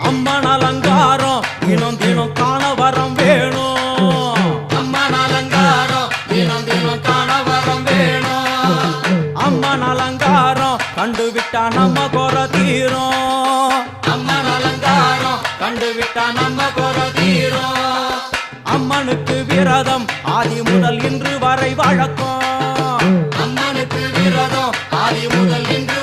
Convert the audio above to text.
அம்மன் அலங்காரம் தினம் தினம் காண வரம் வேணும். அம்மன் அலங்காரம் தினம் தினம் காண வரம் வேணும். அம்மன் அலங்காரம் கண்டுவிட்டா நம்ம குறை தீரும். அம்மன் அலங்காரம் கண்டுவிட்டா நம்ம குறை தீரும். அம்மனுக்கு விரதம் ஆதி முதல் இன்று வரை வழக்கம். அம்மனுக்கு விரதம் ஆதி முதல் இன்று